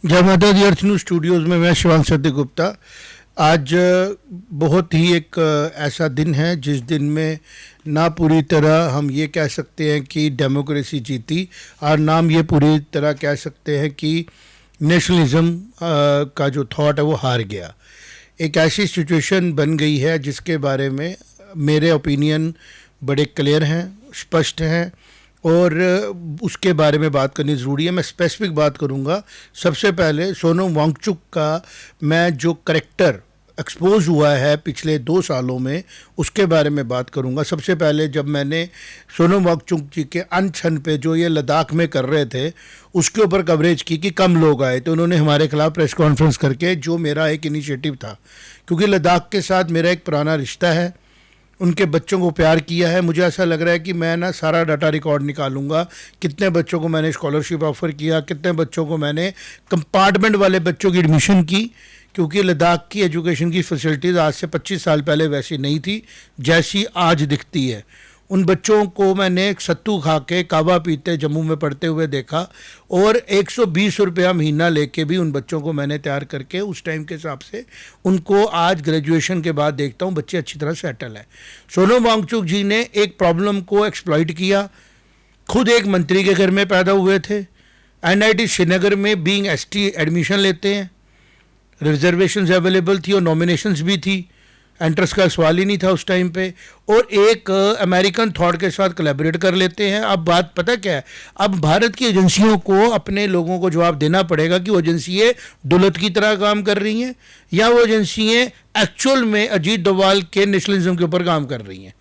जय माता दी। अर्थ news Studios में मैं शिवांग सत्य गुप्ता। आज बहुत ही एक ऐसा दिन है जिस दिन में ना पूरी तरह हम ये कह सकते हैं कि डेमोक्रेसी जीती और नाम ये पूरी तरह कह सकते हैं कि नेशनलिज्म का जो थॉट है वो हार गया। एक ऐसी सिचुएशन बन गई है जिसके बारे में मेरे ओपिनियन बड़े क्लियर हैं, स्पष्ट हैं और उसके बारे में बात करनी ज़रूरी है। मैं स्पेसिफिक बात करूंगा। सबसे पहले सोनम वांगचुक का मैं जो करैक्टर एक्सपोज हुआ है पिछले 2 सालों में उसके बारे में बात करूंगा। सबसे पहले जब मैंने सोनम वांगचुक जी के अनशन पे जो ये लद्दाख में कर रहे थे उसके ऊपर कवरेज की कि कम लोग आए, तो उन्होंने हमारे खिलाफ प्रेस कॉन्फ्रेंस करके, जो मेरा एक इनिशिएटिव था, क्योंकि लद्दाख के साथ मेरा एक पुराना रिश्ता है, उनके बच्चों को प्यार किया है, मुझे ऐसा लग रहा है कि मैं ना सारा डाटा रिकॉर्ड निकालूंगा, कितने बच्चों को मैंने स्कॉलरशिप ऑफ़र किया, कितने बच्चों को मैंने कंपार्टमेंट वाले बच्चों की एडमिशन की, क्योंकि लद्दाख की एजुकेशन की फैसिलिटीज़ आज से 25 साल पहले वैसी नहीं थी जैसी आज दिखती है। उन बच्चों को मैंने सत्तू खा के कावा पीते जम्मू में पढ़ते हुए देखा और 120 रुपया महीना लेके भी उन बच्चों को मैंने तैयार करके उस टाइम के हिसाब से उनको आज ग्रेजुएशन के बाद देखता हूँ बच्चे अच्छी तरह सेटल हैं। सोनम वांगचुक जी ने एक प्रॉब्लम को एक्सप्लॉइट किया। खुद एक मंत्री के घर में पैदा हुए थे, NIT श्रीनगर में बीइंग ST एडमिशन लेते हैं, रिजर्वेशंस अवेलेबल थी और नॉमिनेशंस भी थी, एंट्रेंस का सवाल ही नहीं था उस टाइम पे, और एक अमेरिकन थॉट के साथ कोलैबोरेट कर लेते हैं। अब बात पता क्या है, अब भारत की एजेंसियों को अपने लोगों को जवाब देना पड़ेगा कि वो एजेंसियाँ दौलत की तरह काम कर रही हैं या वो एजेंसियाँ एक्चुअल में अजीत डोभाल के नेशनलिज्म के ऊपर काम कर रही हैं।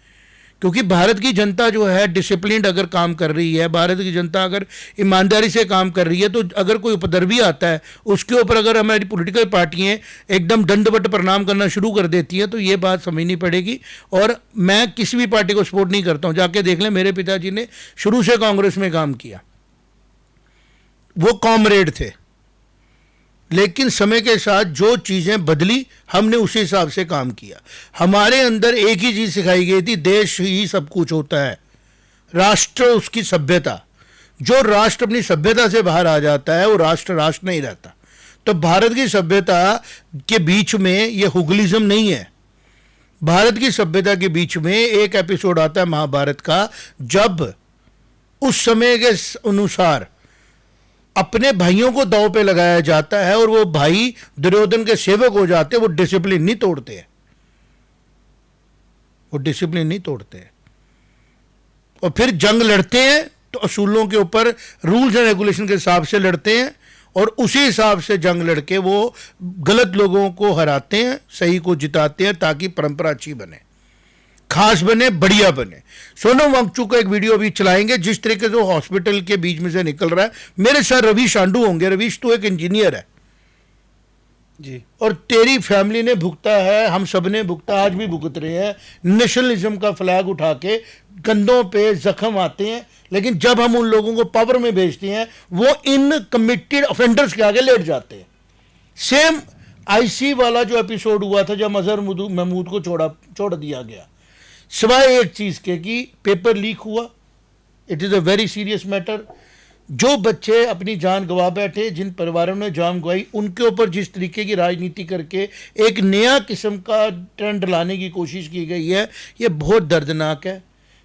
क्योंकि भारत की जनता जो है डिसिप्लिन्ड अगर काम कर रही है, भारत की जनता अगर ईमानदारी से काम कर रही है, तो अगर कोई उपद्रवी आता है उसके ऊपर अगर हमारी पॉलिटिकल पार्टियां एकदम दंडवत प्रणाम करना शुरू कर देती हैं तो ये बात समझनी पड़ेगी। और मैं किसी भी पार्टी को सपोर्ट नहीं करता हूँ, जाके देख लें, मेरे पिताजी ने शुरू से कांग्रेस में काम किया, वो कॉमरेड थे, लेकिन समय के साथ जो चीज़ें बदली हमने उसी हिसाब से काम किया। हमारे अंदर एक ही चीज़ सिखाई गई थी, देश ही सब कुछ होता है, राष्ट्र उसकी सभ्यता। जो राष्ट्र अपनी सभ्यता से बाहर आ जाता है वो राष्ट्र राष्ट्र नहीं रहता। तो भारत की सभ्यता के बीच में ये हुगलिज्म नहीं है। भारत की सभ्यता के बीच में एक एपिसोड आता है महाभारत का, जब उस समय के अनुसार अपने भाइयों को दांव पे लगाया जाता है और वो भाई दुर्योधन के सेवक हो जाते हैं। वो डिसिप्लिन नहीं तोड़ते हैं, वो डिसिप्लिन नहीं तोड़ते हैं और फिर जंग लड़ते हैं तो असूलों के ऊपर, रूल्स एंड रेगुलेशन के हिसाब से लड़ते हैं और उसी हिसाब से जंग लड़के वो गलत लोगों को हराते हैं, सही को जिताते हैं, ताकि परंपरा अच्छी बने, खास बने, बढ़िया बने। सोनम वांगचुक का एक वीडियो अभी चलाएंगे जिस तरीके से हॉस्पिटल के बीच में से निकल रहा है। मेरे साथ रवीश आंडू होंगे। रवीश, तू एक इंजीनियर है जी, और तेरी फैमिली ने भुगता है, हम सब ने भुगता, आज भी भुगत रहे हैं, नेशनलिज्म का फ्लैग उठा के कंधों पे जख्म आते हैं, लेकिन जब हम उन लोगों को पावर में भेजते हैं वो इन कमिटेड ऑफेंडर्स के आगे लेट जाते हैं। सेम IC वाला जो एपिसोड हुआ था जब अजहर महमूद को छोड़ दिया गया, सिवाय एक चीज़ के कि पेपर लीक हुआ। It is a very serious matter. जो बच्चे अपनी जान गंवा बैठे, जिन परिवारों ने जान गंवाई, उनके ऊपर जिस तरीके की राजनीति करके एक नया किस्म का ट्रेंड लाने की कोशिश की गई है, ये बहुत दर्दनाक है,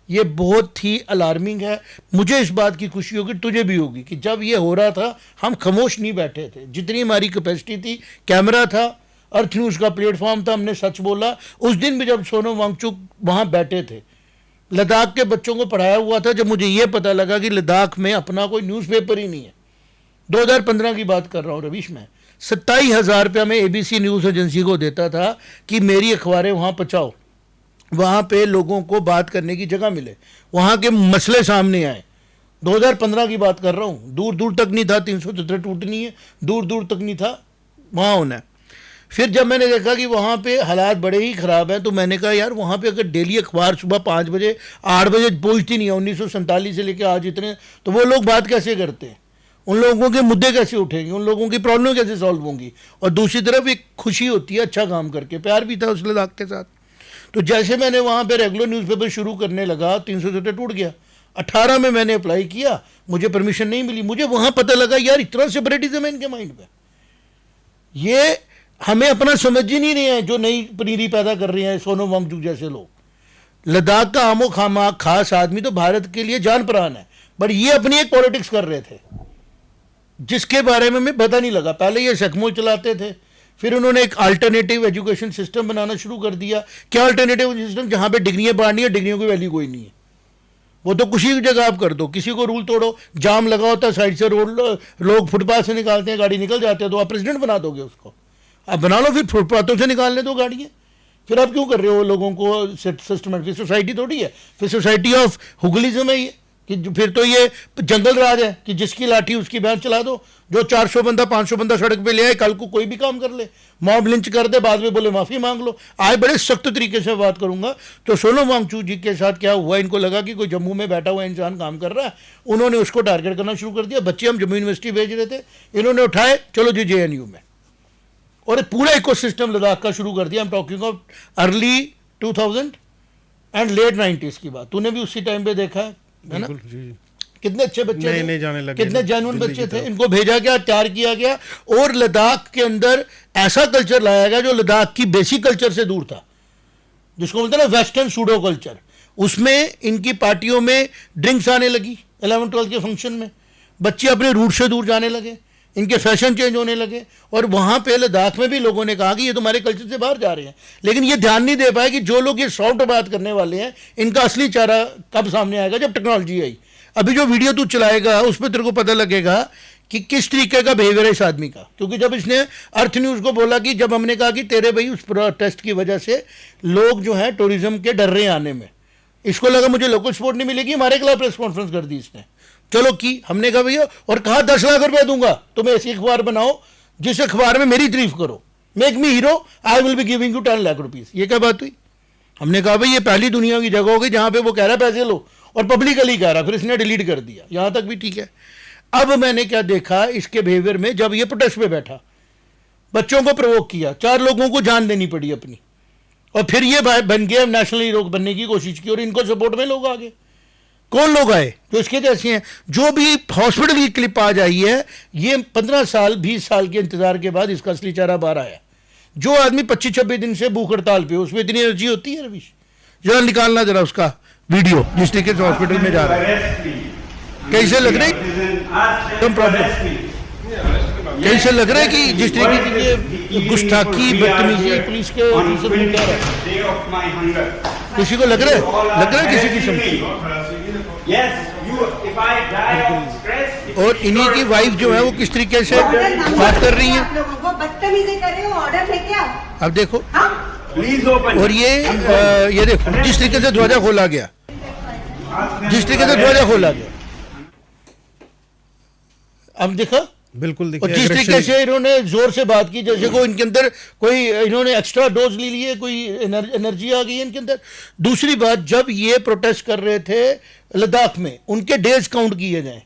ये बहुत ही अलार्मिंग है। मुझे इस बात की खुशी होगी, तुझे भी होगी, कि जब ये हो रहा था हम खामोश नहीं बैठे थे। जितनी हमारी कैपेसिटी थी, कैमरा था, अर्थ न्यूज़ का प्लेटफॉर्म था, हमने सच बोला। उस दिन भी जब सोनम वांगचुक वहाँ बैठे थे, लद्दाख के बच्चों को पढ़ाया हुआ था, जब मुझे ये पता लगा कि लद्दाख में अपना कोई न्यूज़पेपर ही नहीं है। 2015 की बात कर रहा हूँ रवीश। मैं 27,000 रुपया मैं ABC न्यूज़ एजेंसी को देता था कि मेरी अखबारें वहाँ पहुँचाओ, वहाँ पे लोगों को बात करने की जगह मिले, वहाँ के मसले सामने आए। 2015 की बात कर रहा हूँ। दूर दूर तक नहीं था 373 टूटनी है, दूर दूर तक नहीं था, वहाँ होना है। फिर जब मैंने देखा कि वहाँ पे हालात बड़े ही ख़राब हैं, तो मैंने कहा यार वहाँ पे अगर डेली अखबार सुबह 5 बजे 8 बजे पहुँचती नहीं है, 1947 से लेकर आज इतने, तो वो लोग बात कैसे करते हैं, उन लोगों के मुद्दे कैसे उठेंगे, उन लोगों की प्रॉब्लम कैसे सॉल्व होंगी। और दूसरी तरफ एक खुशी होती है अच्छा काम करके, प्यार भी था उस लद्दाख के साथ। तो जैसे मैंने वहाँ पे रेगुलर न्यूज़पेपर शुरू करने लगा, 370 टूट गया। 18 में मैंने अप्लाई किया, मुझे परमिशन नहीं मिली। मुझे वहाँ पता लगा यार इतना सेपरेटिज्म है इनके माइंड पे, ये हमें अपना समझ ही नहीं रहे हैं जो नई पनीरी पैदा कर रहे हैं सोनम वांगचुक जैसे लोग। लद्दाख का आमो खामा खास आदमी तो भारत के लिए जान प्राण है, बट ये अपनी एक पॉलिटिक्स कर रहे थे जिसके बारे में हमें पता नहीं लगा। पहले ये सकमो चलाते थे, फिर उन्होंने एक अल्टरनेटिव एजुकेशन सिस्टम बनाना शुरू कर दिया। क्या अल्टरनेटिव सिस्टम? जहां पे डिग्रियां बांटनी है, डिग्रियों की वैल्यू कोई नहीं है। वो तो किसी की जगह आप कर दो, किसी को रूल तोड़ो, जाम लगा होता है साइड से, रोड लोग फुटपाथ से निकालते हैं, गाड़ी निकल जाते हैं, तो आप प्रेसिडेंट बना दोगे उसको? आप बना लो, फिर फुटपाथों से निकालने दो गाड़ियाँ। फिर आप क्यों कर रहे हो लोगों को सिस्टमेटिक? सोसाइटी थोड़ी है, फिर सोसाइटी ऑफ हुगलिज्म है ये, कि फिर तो ये जंगल राज है कि जिसकी लाठी उसकी भैंस चला दो। जो 400 बंदा 500 बंदा सड़क पे ले आए, कल को कोई भी काम कर ले, मॉब लिंच कर दे, बाद में बोले माफी मांग लो। आज बड़े सख्त तरीके से बात करूंगा। तो सोनम वांगचुक जी के साथ क्या हुआ, इनको लगा कि कोई जम्मू में बैठा हुआ इंसान काम कर रहा है, उन्होंने उसको टारगेट करना शुरू कर दिया। बच्चे हम जम्मू यूनिवर्सिटी भेज रहे थे, इन्होंने उठाए, चलो जी JNU में, और पूरा इकोसिस्टम लद्दाख का शुरू कर दिया। हम talking of early 2000 and let 90s की बात। तूने भी उसी टाइम पे देखा है ना? कितने अच्छे बच्चे थे, जाने लगे, कितने जेन्युइन बच्चे थे। इनको भेजा गया, तैयार किया गया, और लद्दाख के अंदर ऐसा कल्चर लाया गया जो लद्दाख की बेसिक कल्चर से दूर था, जिसको बोलते हैं ना वेस्टर्न सूडो कल्चर। उसमें इनकी पार्टियों में ड्रिंक्स आने लगी, 11th-12th के फंक्शन में बच्चे अपने रूट से दूर जाने लगे, इनके फैशन चेंज होने लगे। और वहां पे लद्दाख में भी लोगों ने कहा कि ये तुम्हारे कल्चर से बाहर जा रहे हैं, लेकिन ये ध्यान नहीं दे पाए कि जो लोग ये सॉफ्ट बात करने वाले हैं, इनका असली चेहरा कब सामने आएगा? जब टेक्नोलॉजी आई। अभी जो वीडियो तू चलाएगा उसमें तेरे को पता लगेगा कि किस तरीके का बिहेवियर है इस आदमी का। क्योंकि जब इसने अर्थ न्यूज़ को बोला कि जब हमने कहा कि तेरे भाई उस प्रोटेस्ट की वजह से लोग जो है टूरिज्म के डर रहे हैं आने में, इसको लगा मुझे लोकल सपोर्ट नहीं मिलेगी, हमारे खिलाफ प्रेस कॉन्फ्रेंस कर दी इसने। चलो की, हमने कहा भैया, और कहा 10 लाख रुपया दूंगा, तुम ऐसी अखबार बनाओ जिस अखबार में मेरी तारीफ करो, make me hero, I will be giving you 10 lakh rupees. ये क्या बात हुई? हमने कहा भाई ये पहली दुनिया की जगह होगी जहां पे वो कह रहा है पैसे लो, और पब्लिकली कह रहा, फिर इसने डिलीट कर दिया। यहां तक भी ठीक है। अब मैंने क्या देखा इसके बिहेवियर में, जब ये प्रोटेस्ट पे बैठा, बच्चों को प्रोवोक किया, 4 लोगों को जान देनी पड़ी अपनी, और फिर ये बन गया नेशनल हीरो बनने की कोशिश की, और इनको सपोर्ट में लोग आ गए। कौन लोग आए जो इसके जैसे हैं? जो भी हॉस्पिटल की क्लिप आज आई है, ये 15 साल 20 साल के इंतजार के बाद इसका असली चेहरा बाहर आया। जो आदमी 25-26 दिन से भूख हड़ताल पे, उसमें इतनी एनर्जी होती है? रविश, जरा निकालना जरा उसका वीडियो, जिस तरीके से हॉस्पिटल में जा रहा है। कैसे लग रहा है? कम प्रॉब्लम कैसे लग रहा है कि जिस तरीके की ये गुस्ताखी बदतमीजी पुलिस के ऑफिसर में कर रहा है, किसी को लग रहा है किसी किस्म की? और इन्हीं की वाइफ जो है वो किस तरीके से बात कर रही है, अब देखो। और ये देखो जिस तरीके से ध्वजा खोला गया, जिस तरीके से ध्वजा खोला गया, अब देखा बिल्कुल और जिस तरीके से इन्होंने जोर से बात की, जैसे को इनके अंदर कोई इन्होंने एक्स्ट्रा डोज ले लिए, कोई एनर्जी आ गई है इनके अंदर। दूसरी बात, जब ये प्रोटेस्ट कर रहे थे लद्दाख में, उनके डेज काउंट किए जाएं,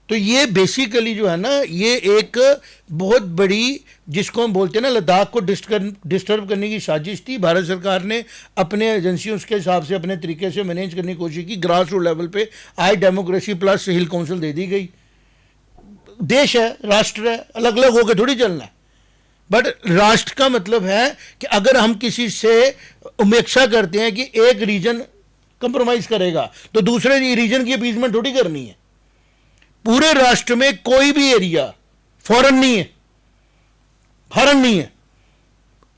तो ये बेसिकली जो है ना, ये एक बहुत बड़ी, जिसको हम बोलते हैं ना, लद्दाख को डिस्टर्ब करने की साजिश थी। भारत सरकार ने अपने एजेंसियों के हिसाब से अपने तरीके से मैनेज करने की कोशिश की। ग्रास रूट लेवल पे आई डेमोक्रेसी प्लस हिल काउंसिल दे दी गई। देश है, राष्ट्र है, अलग अलग होकर थोड़ी चलना है। बट राष्ट्र का मतलब है कि अगर हम किसी से उपेक्षा करते हैं कि एक रीजन कंप्रोमाइज करेगा, तो दूसरे रीजन की अपीजमेंट थोड़ी करनी है। पूरे राष्ट्र में कोई भी एरिया फॉरेन नहीं है, फॉरेन नहीं है।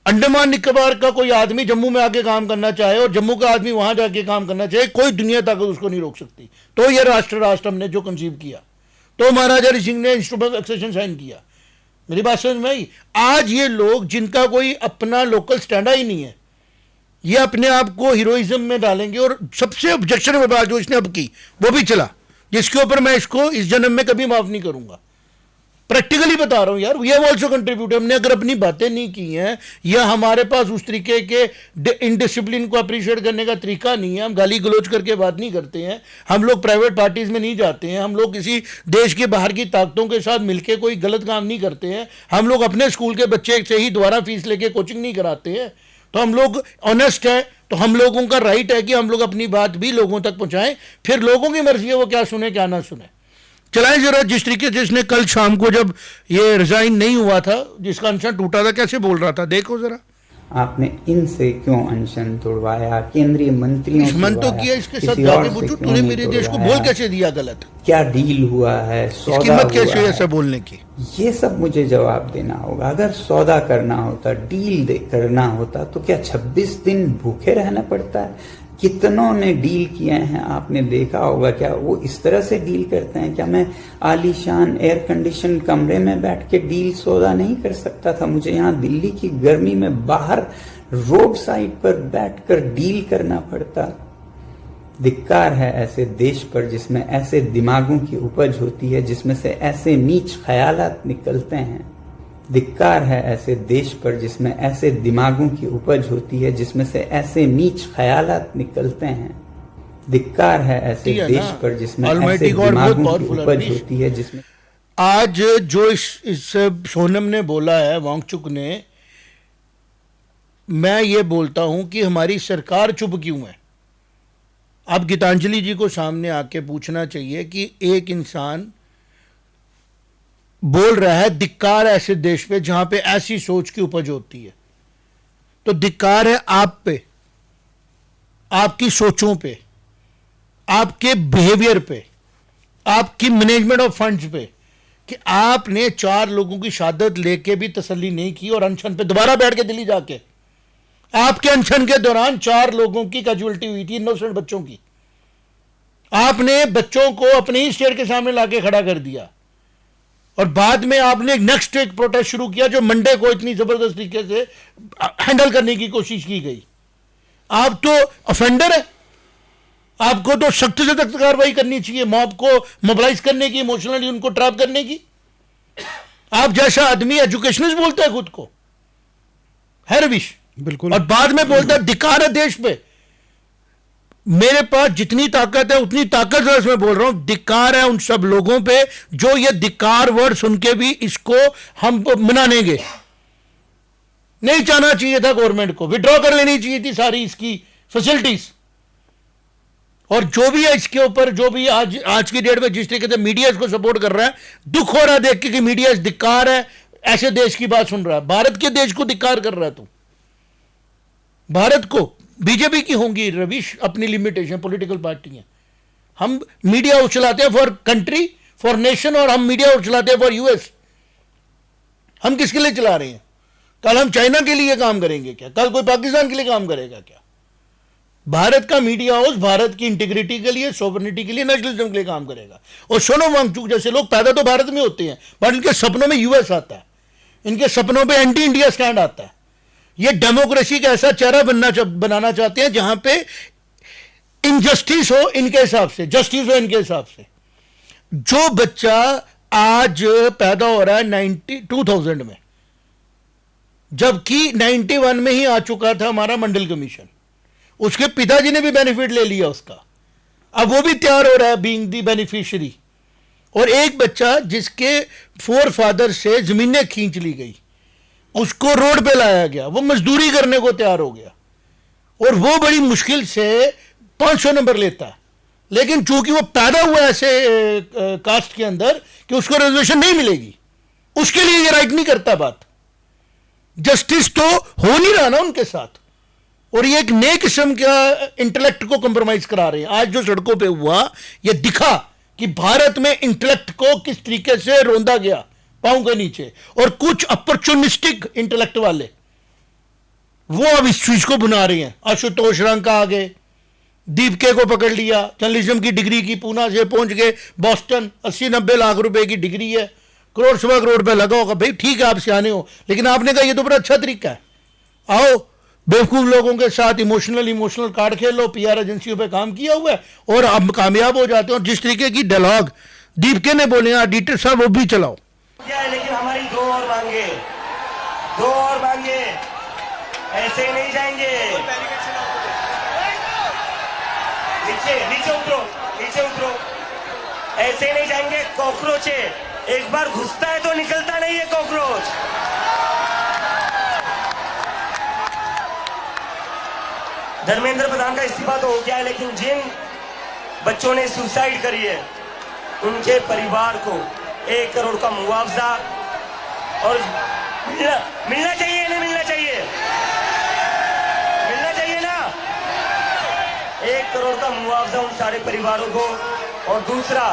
अंडमान निकोबार का कोई आदमी जम्मू में आके काम करना चाहे और जम्मू का आदमी वहां जाके काम करना चाहे, कोई दुनिया ताकत उसको नहीं रोक सकती। तो यह राष्ट्र हमने जो कंसीव किया, तो महाराजा ऋषि सिंह ने इंस्ट्रूमेंट ऑफ एक्सेशन साइन किया। मेरी बात समझ में आई? आज ये लोग जिनका कोई अपना लोकल स्टैंड ही नहीं है, ये अपने आप को हीरोइज्म में डालेंगे। और सबसे ऑब्जेक्शनेबल बात जो इसने अब की, वो भी चला, जिसके ऊपर मैं इसको इस जन्म में कभी माफ नहीं करूंगा। प्रैक्टिकली बता रहा हूं यार, वी हैव आल्सो कंट्रीब्यूट। हमने अगर अपनी बातें नहीं की हैं, या हमारे पास उस तरीके के इनडिसिप्लिन को अप्रिशिएट करने का तरीका नहीं है, हम गाली गलौज करके बात नहीं करते हैं, हम लोग प्राइवेट पार्टीज में नहीं जाते हैं, हम लोग किसी देश के बाहर की ताकतों के साथ मिलकर कोई गलत काम नहीं करते हैं, हम लोग अपने स्कूल के बच्चे से ही दोबारा फीस लेके कोचिंग नहीं कराते हैं, तो हम लोग ऑनेस्ट हैं। तो हम लोगों का राइट है कि हम लोग अपनी बात भी लोगों तक पहुंचाएं, फिर लोगों की मर्जी है वो क्या सुने क्या ना सुने। चलाएं जरा, जिस तरीके से इसने कल शाम को जब ये रिजाइन नहीं हुआ था, जिसका अनशन टूटा था, कैसे बोल रहा था, देखो जरा। आपने इनसे क्यों अनशन तोड़वाया? केंद्रीय मंत्रियों दुश्मन तो किया, इसके साथ जाके पूछो तूने मेरे देश को बोल कैसे दिया गलत, क्या डील हुआ है, इसकी हिम्मत कैसे ऐसा बोलने की? ये सब मुझे जवाब देना होगा। अगर सौदा करना होता, डील करना होता, तो क्या 26 दिन भूखे रहना पड़ता है? कितनों ने डील किए हैं, आपने देखा होगा। क्या वो इस तरह से डील करते हैं? क्या मैं आलीशान एयर कंडीशन कमरे में बैठ के डील सौदा नहीं कर सकता था? मुझे यहाँ दिल्ली की गर्मी में बाहर रोड साइड पर बैठकर डील करना पड़ता। धिक्कार है ऐसे देश पर जिसमें ऐसे दिमागों की उपज होती है, जिसमें से ऐसे नीच ख्यालात निकलते हैं। धिक्कार है ऐसे देश पर जिसमें ऐसे दिमागों की उपज होती है, जिसमें से ऐसे नीच ख्यालात निकलते हैं। धिक्कार है ऐसे देश पर जिसमें ऐसे दिमागों की उपज होती है, जिसमें आज जो इस सोनम ने बोला है, वांगचुक ने, मैं ये बोलता हूं कि हमारी सरकार चुप क्यों है? अब गीतांजलि जी को सामने आके पूछना चाहिए कि एक इंसान बोल रहा है धिक्कार ऐसे देश पे जहां पे ऐसी सोच की उपज होती है, तो धिक्कार है आप पे, आपकी सोचों पे, आपके बिहेवियर पे, आपकी मैनेजमेंट ऑफ फंड्स पे, कि आपने 4 लोगों की शहादत लेके भी तसल्ली नहीं की और अनशन पे दोबारा बैठ के दिल्ली जाके, आपके अनशन के दौरान 4 लोगों की कैजुअलिटी हुई थी, इनोसेंट बच्चों की। आपने बच्चों को अपने ही स्टेट के सामने लाके खड़ा कर दिया और बाद में आपने नेक्स्ट एक प्रोटेस्ट शुरू किया जो मंडे को इतनी जबरदस्त तरीके से हैंडल करने की कोशिश की गई। आप तो ऑफेंडर है, आपको तो सख्त से सख्त कार्रवाई करनी चाहिए, मॉब को मोबिलाइज करने की, इमोशनली उनको ट्रैप करने की। आप जैसा आदमी एजुकेशनिस्ट बोलता है खुद को, है रविश, बिल्कुल, और बाद में बोलता है धिक्कार है देश पे। मेरे पास जितनी ताकत है उतनी ताकत से मैं बोल रहा हूं, धिक्कार है उन सब लोगों पे जो ये धिक्कार वर्ड सुन के भी इसको हम मनानेंगे। नहीं चाहना चाहिए था गवर्नमेंट को, विड्रॉ कर लेनी चाहिए थी सारी इसकी फैसिलिटीज। और जो भी है इसके ऊपर, जो भी आज की डेट में जिस तरीके से मीडिया इसको सपोर्ट कर रहा है, दुख हो रहा है देख के कि मीडिया इस धिक्कार है ऐसे देश की बात सुन रहा है। भारत के देश को धिक्कार कर रहा है तू, भारत को। बीजेपी की होंगी रविश अपनी लिमिटेशन, पॉलिटिकल पार्टी है। हम मीडिया उछलाते हैं फॉर कंट्री, फॉर नेशन, और हम मीडिया उछलाते हैं फॉर यूएस। हम किसके लिए चला रहे हैं? कल हम चाइना के लिए काम करेंगे क्या? कल कोई पाकिस्तान के लिए काम करेगा क्या? भारत का मीडिया हाउस भारत की इंटीग्रिटी के लिए, सोवरेनिटी के लिए, नेशनलिज्म के लिए काम करेगा। और सोनम वांगचुक जैसे लोग पैदा तो भारत में होते हैं, बट इनके सपनों में यूएस आता है, इनके सपनों पे एंटी इंडिया स्टैंड आता है। ये डेमोक्रेसी का ऐसा चेहरा बनाना चाहते हैं जहां पे इनजस्टिस हो इनके हिसाब से, जस्टिस हो इनके हिसाब से। जो बच्चा आज पैदा हो रहा है 2000 में, जबकि 91 में ही आ चुका था हमारा मंडल कमीशन, उसके पिताजी ने भी बेनिफिट ले लिया उसका, अब वो भी तैयार हो रहा है बीइंग दी बेनिफिशियरी। और एक बच्चा जिसके 4 फादर से जमीनें खींच ली गई, उसको रोड पे लाया गया, वो मजदूरी करने को तैयार हो गया, और वो बड़ी मुश्किल से 500 नंबर लेता है। लेकिन चूंकि वो पैदा हुआ ऐसे कास्ट के अंदर कि उसको रिजर्वेशन नहीं मिलेगी, उसके लिए ये राइट नहीं करता बात। जस्टिस तो हो नहीं रहा ना उनके साथ, और ये एक नए किस्म का इंटेलेक्ट को कंप्रोमाइज करा रहे हैं। आज जो सड़कों पे हुआ, ये दिखा कि भारत में इंटेलेक्ट को किस तरीके से रोंदा गया पांव के नीचे, और कुछ अपॉर्चुनिस्टिक इंटेलेक्ट वाले वो अब इस चीज को बुना रहे हैं। आशुतोष रंका आ गए, दीपके को पकड़ लिया, जर्नलिज्म की डिग्री की, पूना से पहुंच गए बॉस्टन, 80-90 लाख रुपए की डिग्री है, करोड़ सवा करोड़ रुपए लगा होगा। भाई ठीक है आप सियाने हो, लेकिन आपने कहा ये तो बड़ा अच्छा तरीका है, आओ बेवकूफ लोगों के साथ इमोशनल कार्ड खेल लो, पीआर एजेंसियों पे काम किया हुआ है और अब कामयाब हो जाते हो। जिस तरीके की डायलॉग दीपके ने बोले, एडिटर साहब वो भी चलाओ। क्या है, लेकिन हमारी 2 और मांगे, 2 और मांगे, ऐसे ही नहीं जाएंगे। नीचे उतरो, नीचे उतरो, ऐसे ही नहीं जाएंगे। कॉकरोच है, एक बार घुसता है तो निकलता नहीं है कॉकरोच। धर्मेंद्र प्रधान का इस्तीफा तो हो गया है, लेकिन जिन बच्चों ने सुसाइड करी है, उनके परिवार को 1 करोड़ का मुआवजा और मिलना चाहिए, नहीं मिलना चाहिए, मिलना चाहिए ना, 1 करोड़ का मुआवजा उन सारे परिवारों को। और दूसरा,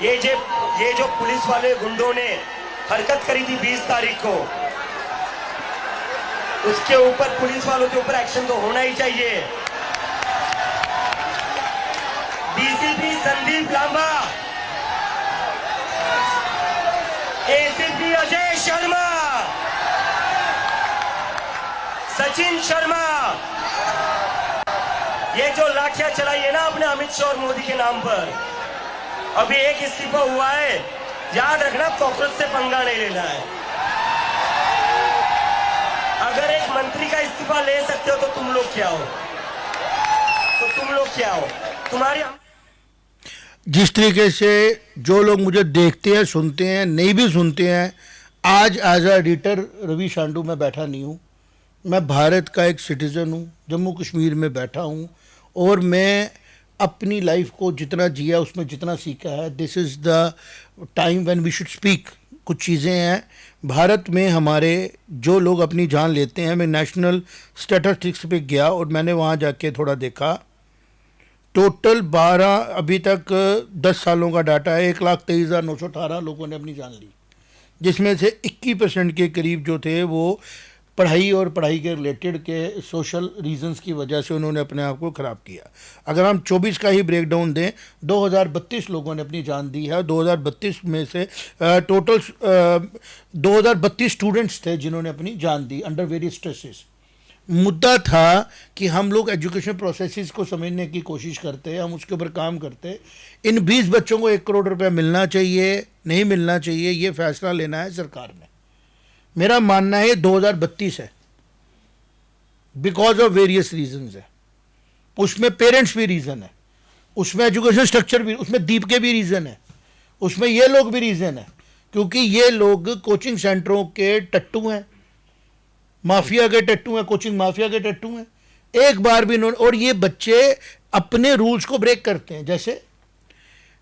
ये जो पुलिस वाले गुंडों ने हरकत करी थी 20 तारीख को, उसके ऊपर पुलिस वालों के ऊपर एक्शन तो होना ही चाहिए। डीसीपी संदीप लांबा, एसीपी अजय शर्मा, सचिन शर्मा, ये जो लाठियां चलाई है ना आपने अमित शाह और मोदी के नाम पर, अभी एक इस्तीफा हुआ है, याद रखना कॉकरोच से पंगा नहीं लेना है। अगर एक मंत्री का इस्तीफा ले सकते हो तो तुम लोग क्या हो, तुम्हारी। जिस तरीके से जो लोग मुझे देखते हैं, सुनते हैं, नहीं भी सुनते हैं, आज एज अ एडिटर रवि शांडू मैं बैठा नहीं हूँ। मैं भारत का एक सिटीज़न हूँ, जम्मू कश्मीर में बैठा हूँ, और मैं अपनी लाइफ को जितना जिया, उसमें जितना सीखा है, this is the time when we should speak. कुछ चीज़ें हैं भारत में हमारे, जो लोग अपनी जान लेते हैं। मैं नेशनल स्टैटिस्टिक्स पे गया और मैंने वहाँ जाके थोड़ा देखा, टोटल 12 अभी तक 10 सालों का डाटा है, 1,23,918 लोगों ने अपनी जान ली, जिसमें से 21% के करीब जो थे वो पढ़ाई और पढ़ाई के रिलेटेड के सोशल रीजंस की वजह से उन्होंने अपने आप को ख़राब किया। अगर हम 24 का ही ब्रेकडाउन दें, 2032 लोगों ने अपनी जान दी है। 2032 में से टोटल 2032 स्टूडेंट्स थे जिन्होंने अपनी जान दी अंडर वेरियस स्ट्रेसेस। मुद्दा था कि हम लोग एजुकेशन प्रोसेसेस को समझने की कोशिश करते, हम उसके ऊपर काम करते। इन 20 बच्चों को 1 करोड़ रुपया मिलना चाहिए, नहीं मिलना चाहिए, ये फैसला लेना है सरकार ने। मेरा मानना है 2032 है, बिकॉज ऑफ वेरियस रीजंस है। उसमें पेरेंट्स भी रीज़न है, उसमें एजुकेशन स्ट्रक्चर भी, उसमें दीप के भी रीज़न है, उसमें ये लोग भी रीज़न है, क्योंकि ये लोग कोचिंग सेंटरों के टट्टू हैं, माफिया के टट्टू हैं, कोचिंग माफिया के टट्टू हैं। एक बार भी इन्होंने, और ये बच्चे अपने रूल्स को ब्रेक करते हैं। जैसे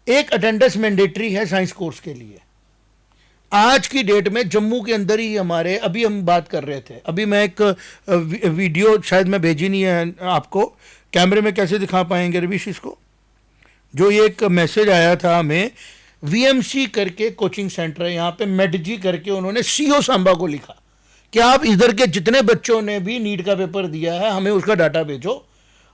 एक अटेंडेंस मैंडेटरी है साइंस कोर्स के लिए। आज की डेट में जम्मू के अंदर ही हमारे, अभी हम बात कर रहे थे, अभी मैं एक वीडियो, शायद मैं भेजी नहीं है आपको, कैमरे में कैसे दिखा पाएंगे रविश इसको, जो ये एक मैसेज आया था हमें, वीएमसी करके कोचिंग सेंटर है यहाँ पे, मेडजी करके उन्होंने सीओ सांबा को लिखा कि आप इधर के जितने बच्चों ने भी नीट का पेपर दिया है हमें उसका डाटा भेजो,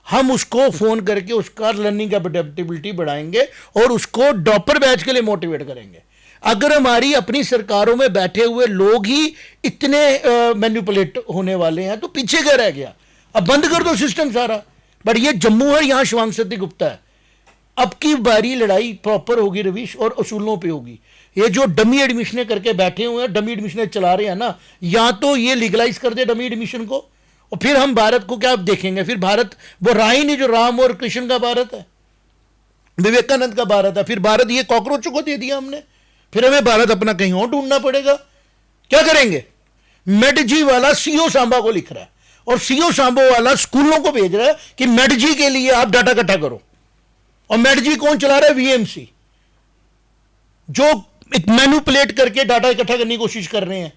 हम उसको फ़ोन करके उसका लर्निंग कैपेबिलिटी बढ़ाएंगे और उसको टॉपर बैच के लिए मोटिवेट करेंगे। अगर हमारी अपनी सरकारों में बैठे हुए लोग ही इतने मैनिपुलेट होने वाले हैं तो पीछे क्या रह गया? अब बंद कर दो सिस्टम सारा। बट ये जम्मू है, यहाँ शिवांग सत्ती गुप्ता है। अब की बारी लड़ाई प्रॉपर होगी रविश, और असूलों पे होगी। ये जो डमी एडमिशन करके बैठे हुए हैं, डमी एडमिशन चला रहे हैं ना, या तो ये लीगलाइज कर दे डमी एडमिशन को, और फिर हम भारत को क्या देखेंगे? फिर भारत वो रहा ही नहीं जो राम और कृष्ण का भारत है, विवेकानंद का भारत है। फिर भारत ये कॉकरोचों को दे दिया हमने, फिर हमें भारत अपना कहीं और ढूंढना पड़ेगा। क्या करेंगे? मेडजी वाला सीओ सांबा को लिख रहा है, और सीओ सांबा वाला स्कूलों को भेज रहा है कि मेडजी के लिए आप डाटा इकट्ठा करो। और मेडजी कौन चला रहा है? वीएमसी, जो एक मैनिपुलेट करके डाटा इकट्ठा करने की कोशिश कर रहे हैं।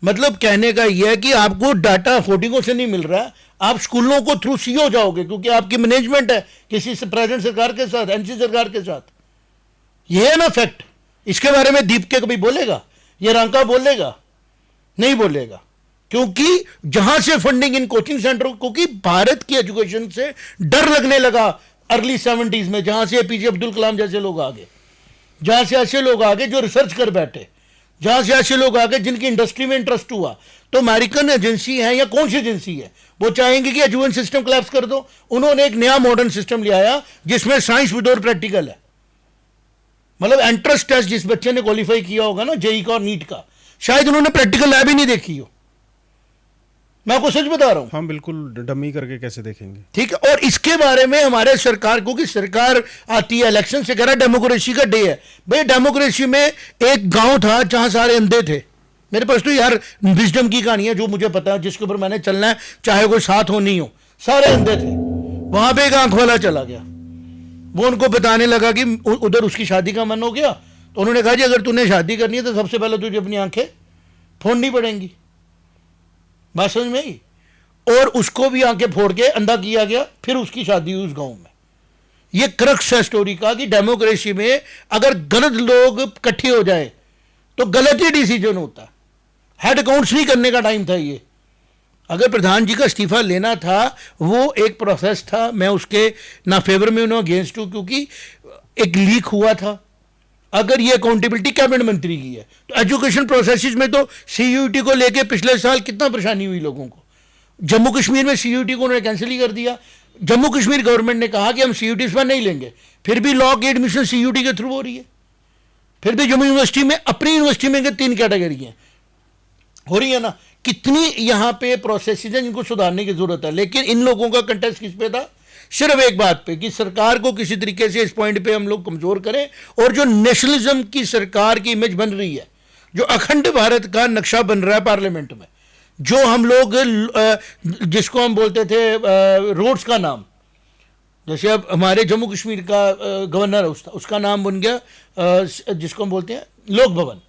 मतलब कहने का यह है कि आपको डाटा होर्डिंगों से नहीं मिल रहा, आप स्कूलों को थ्रू सीओ जाओगे, क्योंकि आपकी मैनेजमेंट है किसी से प्रेजेंट सरकार के साथ, एनसी सरकार के साथ। यह है ना फैक्ट। इसके बारे में दीप के कभी बोलेगा? ये रंका बोलेगा? नहीं बोलेगा, क्योंकि जहां से फंडिंग इन कोचिंग सेंटरों, क्योंकि भारत की एजुकेशन से डर लगने लगा अर्ली 70s में, जहां से एपीजे अब्दुल कलाम जैसे लोग आगे, जहां से ऐसे लोग आगे जो रिसर्च कर बैठे, जहां से ऐसे लोग आगे जिनकी इंडस्ट्री में इंटरेस्ट हुआ। तो अमेरिकन एजेंसी है या कौन सी एजेंसी है, वो चाहेंगे कि एजुकेशन सिस्टम कोलैप्स कर दो। उन्होंने एक नया मॉडर्न सिस्टम ले आया जिसमें साइंस विदाउट प्रैक्टिकल है। मतलब एंट्रेंस टेस्ट जिस बच्चे ने क्वालिफाई किया होगा ना जेई का और नीट का, शायद उन्होंने प्रैक्टिकल लैब ही नहीं देखी हो। मैं आपको सच बता रहा हूं। हम बिल्कुल डमी करके कैसे देखेंगे? ठीक है। और इसके बारे में हमारे सरकार को, कि सरकार आती है इलेक्शन से कह रहा है डेमोक्रेसी का डे है। भाई डेमोक्रेसी में एक गांव था जहां सारे अंधे थे। मेरे पास तो यार विजडम की कहानी है जो मुझे पता है, जिसके ऊपर मैंने चलना है, चाहे कोई साथ हो नहीं हो। सारे अंधे थे, वहां पे एक आंख वाला चला गया, वो उनको बताने लगा कि उधर उसकी शादी का मन हो गया, तो उन्होंने कहा जी अगर तूने शादी करनी है तो सबसे पहले तुझे अपनी आंखें फोड़नी पड़ेंगी। बात समझ में आई? और उसको भी आंखें फोड़ के अंधा किया गया, फिर उसकी शादी हुई उस गांव में। ये क्रक्स है स्टोरी का कि डेमोक्रेसी में अगर गलत लोग इकट्ठे हो जाए तो गलत ही डिसीजन होता है। हेड अकाउंट्स नहीं करने का टाइम था ये। अगर प्रधान जी का इस्तीफा लेना था वो एक प्रोसेस था, मैं उसके ना फेवर में हूं ना अगेंस्ट हूं, क्योंकि एक लीक हुआ था। अगर ये अकाउंटेबिलिटी कैबिनेट मंत्री की है तो एजुकेशन प्रोसेसेस में तो सीयूईटी को लेके पिछले साल कितना परेशानी हुई लोगों को। जम्मू कश्मीर में सीयूईटी को उन्होंने कैंसिल ही कर दिया। जम्मू कश्मीर गवर्नमेंट ने कहा कि हम सीयूईटी इस बार नहीं लेंगे, फिर भी लॉ की एडमिशन सीयूईटी के थ्रू हो रही है। फिर भी जम्मू यूनिवर्सिटी में, अपनी यूनिवर्सिटी में 3 कैटेगरी हैं हो रही है ना। कितनी यहां पे प्रोसेसेस हैं जिनको सुधारने की जरूरत है। लेकिन इन लोगों का कंटेस्ट किस पे था? सिर्फ एक बात पे कि सरकार को किसी तरीके से इस पॉइंट पे हम लोग कमजोर करें, और जो नेशनलिज्म की सरकार की इमेज बन रही है, जो अखंड भारत का नक्शा बन रहा है पार्लियामेंट में, जो हम लोग जिसको हम बोलते थे रोड्स का नाम, जैसे अब हमारे जम्मू कश्मीर का गवर्नर है उसका नाम बन गया जिसको हम बोलते हैं लोक भवन,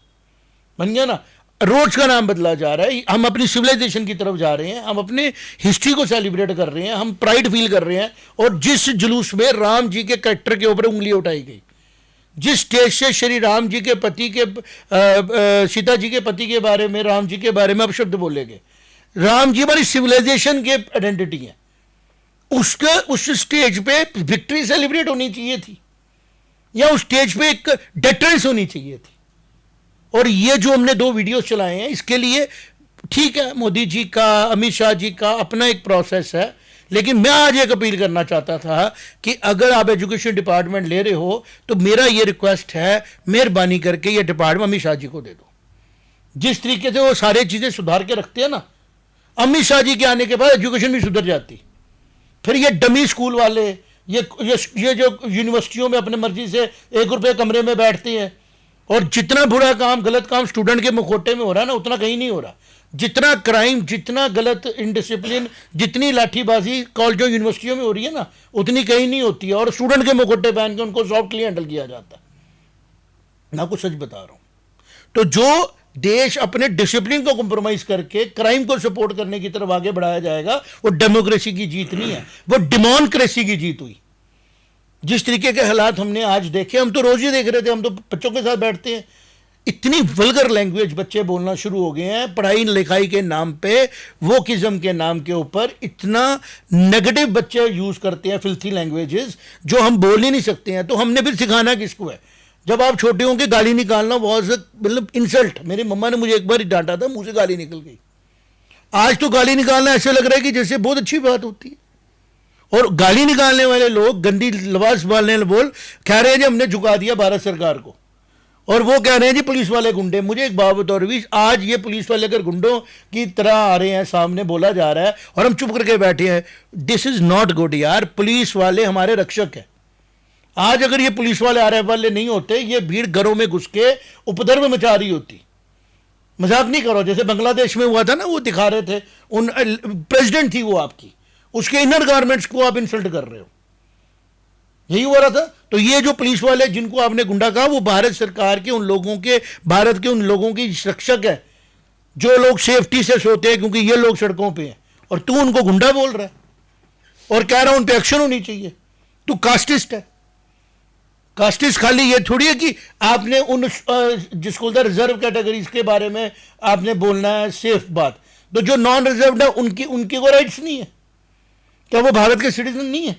बन गया ना। रोड्स का नाम बदला जा रहा है। हम अपनी सिविलाइजेशन की तरफ जा रहे हैं, हम अपने हिस्ट्री को सेलिब्रेट कर रहे हैं, हम प्राइड फील कर रहे हैं। और जिस जुलूस में राम जी के कैरेक्टर के ऊपर उंगली उठाई गई, जिस स्टेज से श्री राम जी के पति के सीता जी के पति के बारे में, राम जी के बारे में अपशब्द बोले गए, राम जी हमारी सिविलाइजेशन के आइडेंटिटी है, उसके उस स्टेज पे विक्ट्री सेलिब्रेट होनी चाहिए थी, या उस स्टेज पे एक डेटरेंस होनी चाहिए थी। और ये जो हमने 2 वीडियोस चलाए हैं, इसके लिए ठीक है मोदी जी का, अमित शाह जी का अपना एक प्रोसेस है, लेकिन मैं आज एक अपील करना चाहता था कि अगर आप एजुकेशन डिपार्टमेंट ले रहे हो तो मेरा ये रिक्वेस्ट है, मेहरबानी करके ये डिपार्टमेंट अमित शाह जी को दे दो। जिस तरीके से वो सारी चीज़ें सुधार के रखते हैं ना, अमित शाह जी के आने के बाद एजुकेशन भी सुधर जाती। फिर ये डमी स्कूल वाले, ये जो यूनिवर्सिटियों में अपने मर्जी से 1 रुपये कमरे में बैठते हैं, और जितना बुरा काम, गलत काम स्टूडेंट के मुखौटे में हो रहा है ना, उतना कहीं नहीं हो रहा। जितना क्राइम, जितना गलत इनडिसिप्लिन, जितनी लाठीबाजी कॉलेजों यूनिवर्सिटियों में हो रही है ना, उतनी कहीं नहीं होती है। और स्टूडेंट के मुखौटे पहन के उनको सॉफ्टली हैंडल किया जाता है। मैं आपको सच बता रहा हूं। तो जो देश अपने डिसिप्लिन को कॉम्प्रोमाइज करके क्राइम को सपोर्ट करने की तरफ आगे बढ़ाया जाएगा, वो डेमोक्रेसी की जीत नहीं है, वो डेमोक्रेसी की जीत हुई। जिस तरीके के हालात हमने आज देखे, हम तो रोज ही देख रहे थे, हम तो बच्चों के साथ बैठते हैं, इतनी वल्गर लैंग्वेज बच्चे बोलना शुरू हो गए हैं पढ़ाई लिखाई के नाम पे, वोकिज्म के नाम के ऊपर इतना नेगेटिव बच्चे यूज करते हैं फिल्थी लैंग्वेजेस जो हम बोल ही नहीं सकते हैं। तो हमने फिर सिखाना किसको है? जब आप छोटे होंगे गाली निकालना बहुत मतलब इंसल्ट। मेरी मम्मा ने मुझे एक बार ही डांटा था, मुंह से गाली निकल गई। आज तो गाली निकालना ऐसे लग रहा है कि जैसे बहुत अच्छी बात होती है। और गाली निकालने वाले लोग गंदी लबास वाले बोल कह रहे हैं जी हमने झुका दिया भारत सरकार को, और वो कह रहे हैं जी पुलिस वाले गुंडे। मुझे एक बात बताओ रवीश, आज ये पुलिस वाले अगर गुंडों की तरह आ रहे हैं, सामने बोला जा रहा है और हम चुप करके बैठे हैं, दिस इज नॉट गुड यार। पुलिस वाले हमारे रक्षक है। आज अगर ये पुलिस वाले आरएफ वाले नहीं होते, ये भीड़ घरों में घुस के उपद्रव मचा रही होती। मजाक नहीं करो, जैसे बांग्लादेश में हुआ था ना, वो दिखा रहे थे, उन प्रेसिडेंट थी वो आपकी, उसके इनर गारमेंट्स को आप इंसल्ट कर रहे हो, यही हो रहा था। तो ये जो पुलिस वाले जिनको आपने गुंडा कहा, वो भारत सरकार के उन लोगों के, भारत के उन लोगों की रक्षक है जो लोग सेफ्टी से सोते हैं, क्योंकि ये लोग सड़कों पे हैं, और तू उनको गुंडा बोल रहा है और कह रहा है उन पे एक्शन होनी चाहिए। तू कास्टिस्ट है। कास्टिस्ट खाली ये थोड़ी है कि आपने उन जिसको बोलते हैं रिजर्व कैटेगरीज के बारे में आपने बोलना है सेफ बात, तो जो नॉन रिजर्व है उनके को राइट्स नहीं है? क्या वो भारत के सिटीजन नहीं है?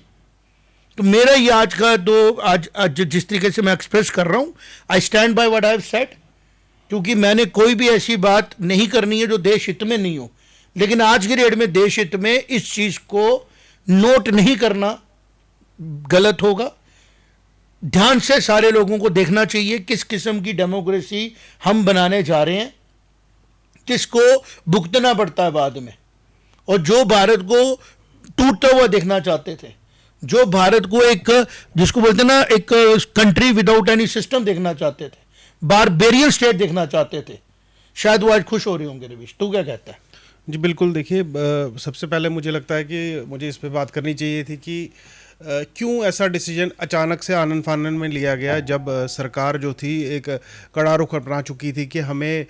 तो मेरा ये आज का तो आज जिस तरीके से मैं एक्सप्रेस कर रहा हूं, I stand by what I have said, क्योंकि मैंने कोई भी ऐसी बात नहीं करनी है जो देश हित में नहीं हो। लेकिन आज की डेट में देश हित में इस चीज को नोट नहीं करना गलत होगा। ध्यान से सारे लोगों को देखना चाहिए किस किस्म की डेमोक्रेसी हम बनाने जा रहे हैं, किसको भुगतना पड़ता है बाद में। और जो भारत को टूटता हुआ देखना चाहते थे, जो भारत को एक जिसको बोलते ना एक कंट्री विदाउट एनी सिस्टम देखना चाहते थे, बारबेरियन स्टेट देखना चाहते थे, शायद वो आज खुश हो रहे होंगे। रवीश, तू क्या कहता है? जी बिल्कुल। देखिए, सबसे पहले मुझे लगता है कि मुझे इस पे बात करनी चाहिए थी कि क्यों ऐसा डिसीजन अचानक से आनन फानन में लिया गया, जब सरकार जो थी एक कड़ा रुख अपना चुकी थी कि हमें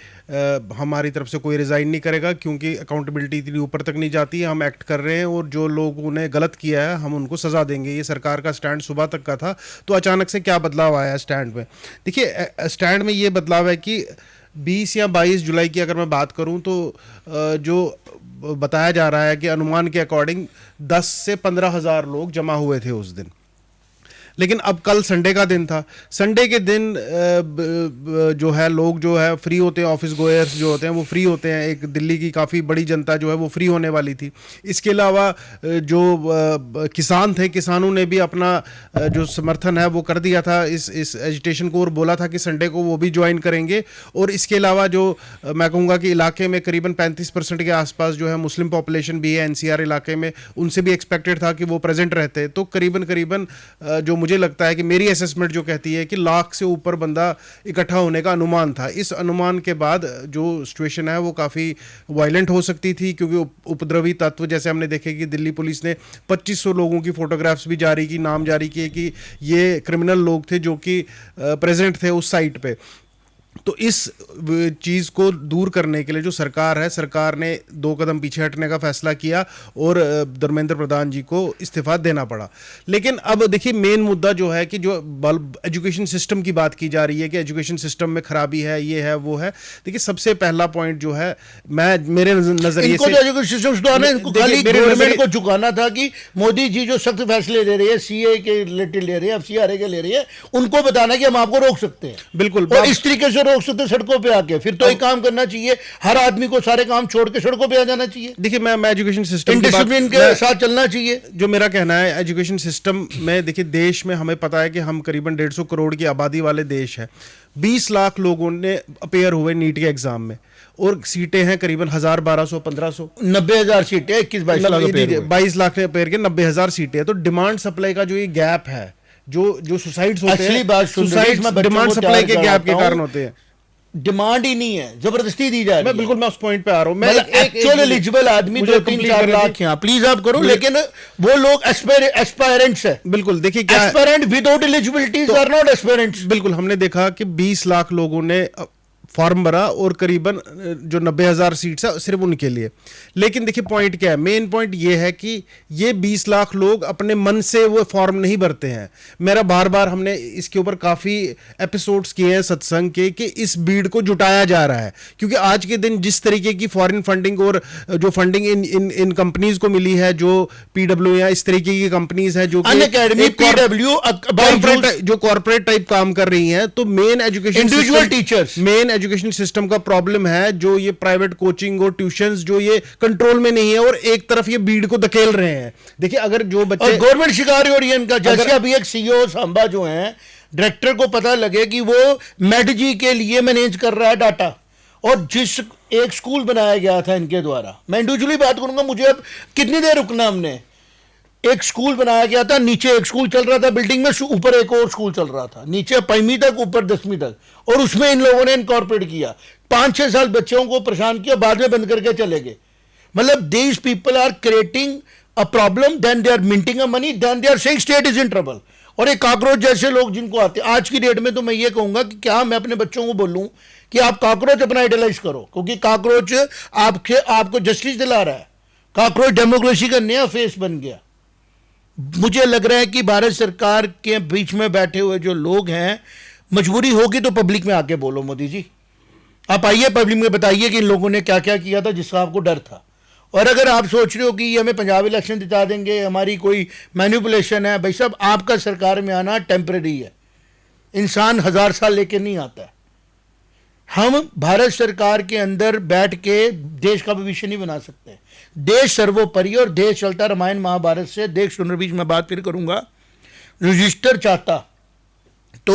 हमारी तरफ से कोई रिज़ाइन नहीं करेगा क्योंकि अकाउंटेबिलिटी इतनी ऊपर तक नहीं जाती है, हम एक्ट कर रहे हैं और जो लोगों ने गलत किया है हम उनको सज़ा देंगे। ये सरकार का स्टैंड सुबह तक का था, तो अचानक से क्या बदलाव आया स्टैंड में? देखिए, स्टैंड में ये बदलाव है कि 20 या 22 जुलाई की अगर मैं बात करूं तो जो बताया जा रहा है कि अनुमान के अकॉर्डिंग 10 से 15,000 लोग जमा हुए थे उस दिन। लेकिन अब कल संडे का दिन था, संडे के दिन जो है लोग जो है फ्री होते हैं, ऑफिस गोयर्स जो होते हैं वो फ्री होते हैं, एक दिल्ली की काफ़ी बड़ी जनता जो है वो फ्री होने वाली थी। इसके अलावा जो किसान थे, किसानों ने भी अपना जो समर्थन है वो कर दिया था इस एजिटेशन को और बोला था कि संडे को वो भी ज्वाइन करेंगे। और इसके अलावा जो मैं कहूँगा कि इलाके में करीबन 35% के आसपास जो है मुस्लिम पॉपुलेशन भी है NCR इलाके में, उनसे भी एक्सपेक्टेड था कि वो प्रेजेंट रहते। तो करीबन जो मुझे लगता है कि मेरी असेसमेंट जो कहती है कि लाख से ऊपर बंदा इकट्ठा होने का अनुमान था। इस अनुमान के बाद जो सिचुएशन है वो काफ़ी वायलेंट हो सकती थी, क्योंकि उपद्रवी तत्व जैसे हमने देखे कि दिल्ली पुलिस ने 2500 लोगों की फोटोग्राफ्स भी जारी की, नाम जारी किए कि ये क्रिमिनल लोग थे जो कि प्रेजेंट थे उस साइट पे। तो इस चीज़ को दूर करने के लिए जो सरकार है, सरकार ने 2 कदम पीछे हटने का फैसला किया और धर्मेंद्र प्रधान जी को इस्तीफा देना पड़ा। लेकिन अब देखिए, मेन मुद्दा जो है कि जो एजुकेशन सिस्टम की बात की जा रही है कि एजुकेशन सिस्टम में खराबी है, ये है वो है। देखिए, सबसे पहला पॉइंट जो है, मेरे नजरिए से एजुकेशन सिस्टम सुधारना, इनको खाली गवर्नमेंट को झुकाना था कि मोदी जी जो सख्त फैसले ले रही है, CA के रिलेटेड ले रही है, FCRA के ले रही है, उनको बताना कि हम आपको रोक सकते हैं। बिल्कुल, और इस तरीके से रोक सकते सड़कों पे आके। फिर तो एक काम करना चाहिए, हर आदमी को सारे काम छोड़ के सड़कों पे आ जाना चाहिए। देखिए, मैं एजुकेशन सिस्टम डिसिप्लिन के साथ चलना चाहिए। जो मेरा कहना है एजुकेशन सिस्टम में, देखिए देश में हमें पता है कि हम करीबन 150 करोड़ की आबादी वाले देश है। 20 लाख लोगों ने अपेयर हुए नीट के एग्जाम में और सीटें हैं करीबन 1000, 1200, 1500, 90,000 सीटें, 21-22 लाख 22 लाख ने अपेयर किया, 90,000 सीटें। तो डिमांड सप्लाई का जो ये गैप है, जो सुसाइड्स होते हैं, सुसाइड्स डिमांड सप्लाई के गैप के कारण होते हैं। डिमांड ही नहीं है, जबरदस्ती दी जा रही है। बिल्कुल, मैं उस पॉइंट पे आ रहा हूं। मैं एक्चुअल एलिजिबल आदमी 2-3-4 लाख हैं, प्लीज आप करो, लेकिन वो लोग एस्पायरेंट्स है। बिल्कुल, देखिए क्या aspirant without eligibilities are not aspirants. बिल्कुल, हमने देखा कि 20 लाख लोगों ने फॉर्म भरा और करीबन जो 90,000 सीट्स है सिर्फ उनके लिए। लेकिन देखिए पॉइंट क्या है, मेन पॉइंट ये है कि ये 20 लाख लोग अपने मन से वो फॉर्म नहीं भरते हैं। मेरा बार बार हमने इसके ऊपर काफ़ी एपिसोड्स किए हैं सत्संग के कि इस भीड़ को जुटाया जा रहा है, क्योंकि आज के दिन जिस तरीके की फॉरेन फंडिंग और जो फंडिंग इन कंपनीज को मिली है, जो PW या इस तरीके की कंपनीज है जो कॉर्पोरेट टाइप काम कर रही हैं, तो main education individual teachers, main education system का प्रॉब्लम है जो ये प्राइवेट कोचिंग और ट्यूशंस जो ये कंट्रोल में नहीं है और एक तरफ ये भीड़ को धकेल रहे हैं। देखिए, अगर जो बच्चे गवर्नमेंट शिकार हो रही है इनका, जैसे अभी एक CEO सांबा जो है डायरेक्टर को पता लगे कि वो मेडजी के लिए मैनेज कर रहा है डाटा, और जिस एक स्कूल बनाया गया था इनके द्वारा, मैं इंडिविजुअली बात करूंगा, मुझे अब कितनी देर रुकना, हमने एक स्कूल बनाया गया था, नीचे एक स्कूल चल रहा था बिल्डिंग में, ऊपर एक और स्कूल चल रहा था, नीचे 5वीं तक, ऊपर 10वीं तक, और उसमें इन लोगों ने इनकॉर्पोरेट किया। 5-6 साल बच्चों को परेशान किया, बाद में बंद करके चले गए। मतलब these people are creating a problem, then they are minting a money, then they are saying state is in trouble. और एक कॉकरोच जैसे लोग जिनको आते हैं आज की डेट में, तो मैं ये कहूंगा कि क्या मैं अपने बच्चों को बोलूं कि आप कॉकरोच अपना आइडलाइज करो, क्योंकि कॉकरोच आपको जस्टिस दिला रहा है। कॉकरोच डेमोक्रेसी का नया फेस बन गया। मुझे लग रहा है कि भारत सरकार के बीच में बैठे हुए जो लोग हैं, मजबूरी होगी तो पब्लिक में आके बोलो, मोदी जी आप आइए पब्लिक में बताइए कि इन लोगों ने क्या क्या किया था जिसका आपको डर था। और अगर आप सोच रहे हो कि ये हमें पंजाब इलेक्शन जिता देंगे, हमारी कोई मैनिपुलेशन है, भाई साहब आपका सरकार में आना टेम्परेरी है, इंसान 1000 साल लेके नहीं आता है। हम भारत सरकार के अंदर बैठ के देश का भविष्य नहीं बना सकते। देश सर्वोपरि, और देश चलता रामायण महाभारत से। देश बीच में बात फिर करूंगा। रजिस्टर चाहता तो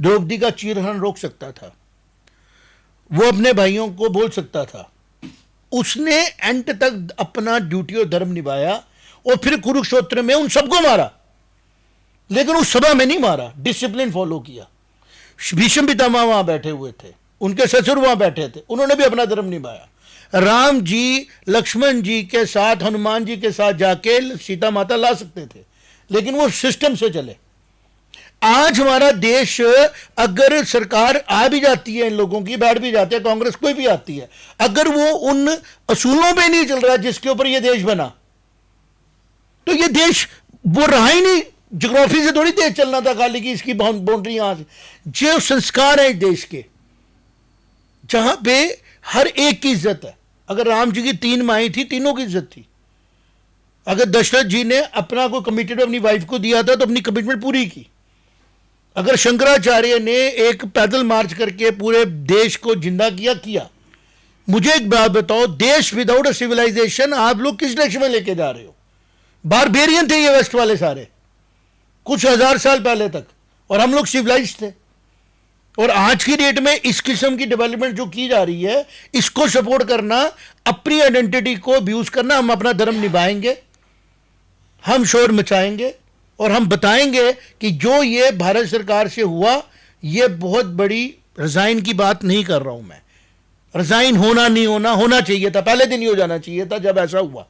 द्रौपदी का चीरहरण रोक सकता था, वो अपने भाइयों को बोल सकता था। उसने एंड तक अपना ड्यूटी और धर्म निभाया, और फिर कुरुक्षेत्र में उन सबको मारा, लेकिन उस सभा में नहीं मारा, डिसिप्लिन फॉलो किया। भीष्म पितामह वहां बैठे हुए थे, उनके ससुर वहां बैठे थे, उन्होंने भी अपना धर्म निभाया। राम जी लक्ष्मण जी के साथ, हनुमान जी के साथ जाके सीता माता ला सकते थे, लेकिन वो सिस्टम से चले। आज हमारा देश, अगर सरकार आ भी जाती है, इन लोगों की बैठ भी जाते हैं, कांग्रेस कोई भी आती है, अगर वो उन असूलों पे नहीं चल रहा जिसके ऊपर ये देश बना, तो ये देश वो रहा ही नहीं। ज्योग्राफी से थोड़ी देश चलना था खाली की इसकी बाउंड्री यहां से। जो संस्कार है इस देश के, जहां पे हर एक की इज्जत है। अगर राम जी की 3 माई थी, तीनों की इज्जत थी। अगर दशरथ जी ने अपना कोई कमिटमेंट अपनी वाइफ को दिया था तो अपनी कमिटमेंट पूरी की। अगर शंकराचार्य ने एक पैदल मार्च करके पूरे देश को जिंदा किया। मुझे एक बात बताओ, देश विदाउट अ सिविलाइजेशन आप लोग किस डायरेक्शन में लेके जा रहे हो? बारबेरियन थे ये वेस्ट वाले सारे, कुछ हजार साल पहले तक, और हम लोग सिविलाइज्ड थे। और आज की डेट में इस किस्म की डेवलपमेंट जो की जा रही है, इसको सपोर्ट करना, अपनी आइडेंटिटी को अब्यूज करना। हम अपना धर्म निभाएंगे, हम शोर मचाएंगे और हम बताएंगे कि जो ये भारत सरकार से हुआ, ये बहुत बड़ी रिजाइन की बात नहीं कर रहा हूं मैं। रिजाइन होना नहीं होना चाहिए था, पहले दिन ही हो जाना चाहिए था जब ऐसा हुआ।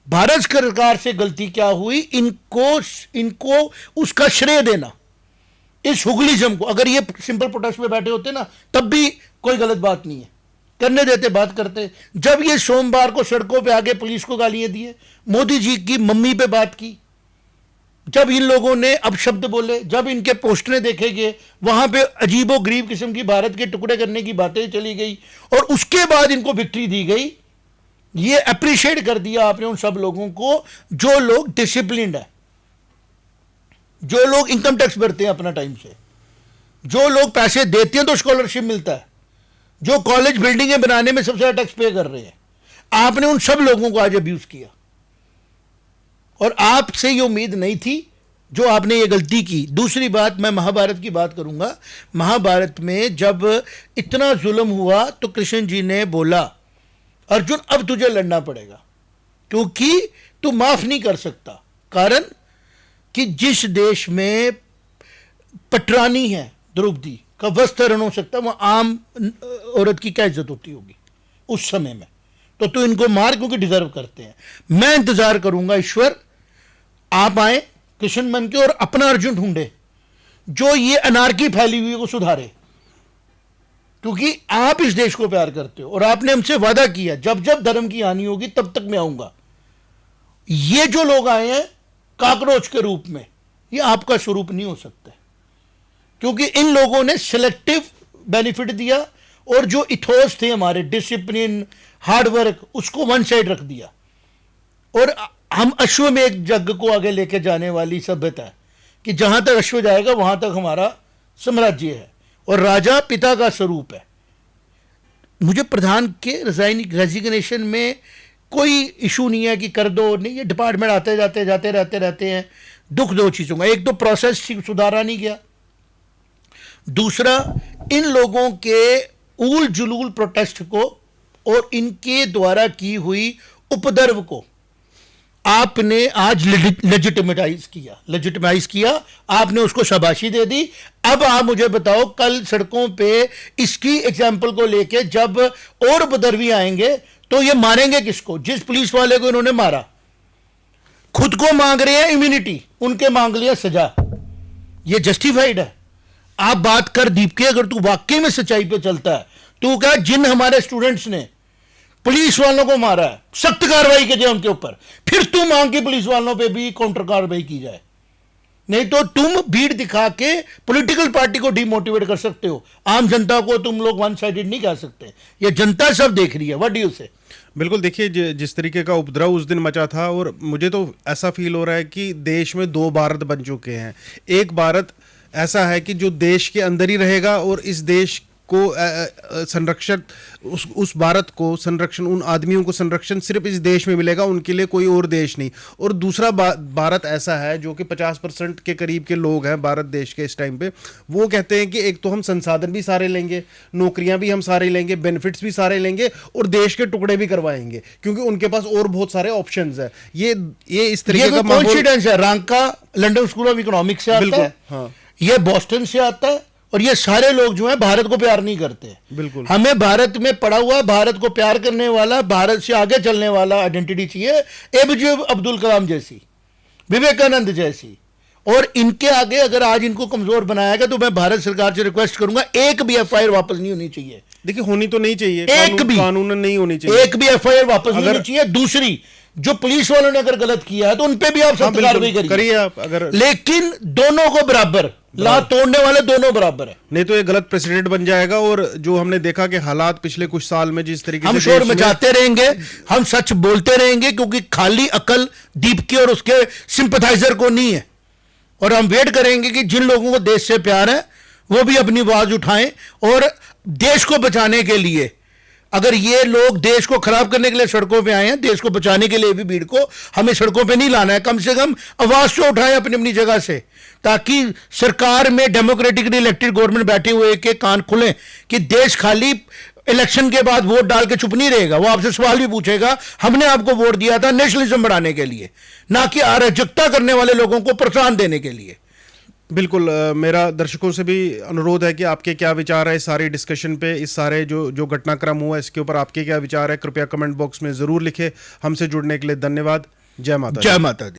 भारत सरकार से गलती क्या हुई, इनको उसका श्रेय देना, इस हुगलिज्म को। अगर ये सिंपल प्रोटेस्ट में बैठे होते ना, तब भी कोई गलत बात नहीं है, करने देते, बात करते। जब ये सोमवार को सड़कों पे आगे पुलिस को गालियां दिए, मोदी जी की मम्मी पे बात की, जब इन लोगों ने अपशब्द बोले, जब इनके पोस्टरें देखे गए, वहां पे अजीबो गरीब किस्म की भारत के टुकड़े करने की बातें चली गई, और उसके बाद इनको विक्ट्री दी गई। ये अप्रिशिएट कर दिया आपने उन सब लोगों को जो लोग डिसिप्लिन्ड है, जो लोग इनकम टैक्स भरते हैं अपना टाइम से, जो लोग पैसे देते हैं तो स्कॉलरशिप मिलता है, जो कॉलेज बिल्डिंगें बनाने में सबसे ज्यादा टैक्स पे कर रहे हैं। आपने उन सब लोगों को आज अब्यूज किया, और आपसे ये उम्मीद नहीं थी जो आपने ये गलती की। दूसरी बात, मैं महाभारत की बात करूंगा। महाभारत में जब इतना जुल्म हुआ तो कृष्ण जी ने बोला, अर्जुन अब तुझे लड़ना पड़ेगा, क्योंकि तू माफ नहीं कर सकता। कारण कि जिस देश में पटरानी है द्रौपदी का वस्त्र हरण हो सकता है, वहां आम औरत की क्या इज्जत होती होगी उस समय में? तो तू इनको मार, क्योंकि डिजर्व करते हैं। मैं इंतजार करूंगा ईश्वर आप आए कृष्ण बन के और अपना अर्जुन ढूंढे जो ये अनार्की फैली हुई को सुधारे, क्योंकि आप इस देश को प्यार करते हो और आपने हमसे वादा किया जब जब धर्म की हानि होगी तब तक मैं आऊंगा। ये जो लोग आए हैं काकरोच के रूप में, ये आपका स्वरूप नहीं हो सकते, क्योंकि इन लोगों ने सिलेक्टिव बेनिफिट दिया और जो इथोस थे हमारे, डिसिप्लिन, हार्डवर्क, उसको वन साइड रख दिया। और हम अश्वमेध यज्ञ को आगे लेके जाने वाली सभ्यता है कि जहां तक अश्व जाएगा वहां तक हमारा साम्राज्य है, और राजा पिता का स्वरूप है। मुझे प्रधान के रेजिग्नेशन में कोई इशू नहीं है कि कर दो, नहीं, ये डिपार्टमेंट आते जाते रहते हैं। दुख दो चीजों का, एक तो प्रोसेस सुधारा नहीं गया, दूसरा इन लोगों के ऊल जुलूल प्रोटेस्ट को और इनके द्वारा की हुई उपद्रव को आपने आज लेजिटिमाइज किया, आपने उसको शाबाशी दे दी। अब आप मुझे बताओ, कल सड़कों पे इसकी एग्जाम्पल को लेके जब और उपद्रवी आएंगे तो ये मारेंगे किसको? जिस पुलिस वाले को इन्होंने मारा, खुद को मांग रहे हैं इम्यूनिटी, उनके मांग लिया सजा। ये जस्टिफाइड है? आप बात कर दीप के, अगर तू वाकई में सच्चाई पे चलता है, तू क्या जिन हमारे स्टूडेंट्स ने पुलिस वालों को मारा है, सख्त कार्रवाई की जाए उनके ऊपर, फिर तुम मांग के पुलिस वालों पे भी काउंटर कार्रवाई की जाए। नहीं तो तुम भीड़ दिखा के पॉलिटिकल पार्टी को डिमोटिवेट कर सकते हो, आम जनता को तुम लोग वन साइडेड नहीं कह सकते। ये जनता सब देख रही है। व्हाट डू यू से? बिल्कुल, देखिए जिस तरीके का उपद्रव उस दिन मचा था, और मुझे तो ऐसा फील हो रहा है कि देश में 2 भारत बन चुके हैं। एक भारत ऐसा है कि जो देश के अंदर ही रहेगा और इस देश को संरक्षण, उस भारत को संरक्षण, उन आदमियों को संरक्षण सिर्फ इस देश में मिलेगा, उनके लिए कोई और देश नहीं। और दूसरा भारत ऐसा है जो कि 50% के करीब के लोग हैं भारत देश के इस टाइम पे, वो कहते हैं कि एक तो हम संसाधन भी सारे लेंगे, नौकरियां भी हम सारे लेंगे, बेनिफिट्स भी सारे लेंगे और देश के टुकड़े भी करवाएंगे, क्योंकि उनके पास और बहुत सारे ऑप्शंस है। ये इस तरीके का कॉन्फिडेंस है। Ranka London school of economics से आता है, हाँ, ये बॉस्टन से आता है, और ये सारे लोग जो हैं भारत को प्यार नहीं करते। बिल्कुल, हमें भारत में पड़ा हुआ, भारत को प्यार करने वाला, भारत से आगे चलने वाला आइडेंटिटी चाहिए, एपीजे अब्दुल कलाम जैसी। विवेकानंद जैसी। और इनके आगे अगर आज इनको कमजोर बनाया गया तो मैं भारत सरकार से रिक्वेस्ट करूंगा, एक भी एफआईआर वापस नहीं होनी चाहिए। देखिए होनी तो नहीं चाहिए, एक भी कानूनन नहीं होनी चाहिए, एक भी एफआईआर वापस नहीं होनी चाहिए। दूसरी, जो पुलिस वालों ने अगर गलत किया है तो उनपे भी आप सख्त कार्रवाई करिए आप, अगर लेकिन दोनों को बराबर, लात तोड़ने वाले दोनों बराबर है, नहीं तो ये गलत प्रेसिडेंट बन जाएगा। और जो हमने देखा कि हालात पिछले कुछ साल में जिस तरीके हम से शोर मचाते रहेंगे, हम सच बोलते रहेंगे, क्योंकि खाली अकल दीप की और उसके सिंपथाइजर को नहीं है। और हम वेट करेंगे कि जिन लोगों को देश से प्यार है वो भी अपनी आवाज उठाएं, और देश को बचाने के लिए, अगर ये लोग देश को खराब करने के लिए सड़कों पे आए हैं, देश को बचाने के लिए भी भीड़ को हमें सड़कों पे नहीं लाना है। कम से कम आवाज तो उठाएं अपनी अपनी जगह से, ताकि सरकार में डेमोक्रेटिकली इलेक्टेड गवर्नमेंट बैठे हुए के कान खुलें कि देश खाली इलेक्शन के बाद वोट डाल के चुप नहीं रहेगा, वो आपसे सवाल भी पूछेगा, हमने आपको वोट दिया था नेशनलिज्म बढ़ाने के लिए, ना कि अराजकता करने वाले लोगों को प्रोत्साहन देने के लिए। बिल्कुल। मेरा दर्शकों से भी अनुरोध है कि आपके क्या विचार है इस सारी डिस्कशन पे, इस सारे जो घटनाक्रम हुआ इसके ऊपर आपके क्या विचार है, कृपया कमेंट बॉक्स में ज़रूर लिखें। हमसे जुड़ने के लिए धन्यवाद। जय माता दी। जय माता दी।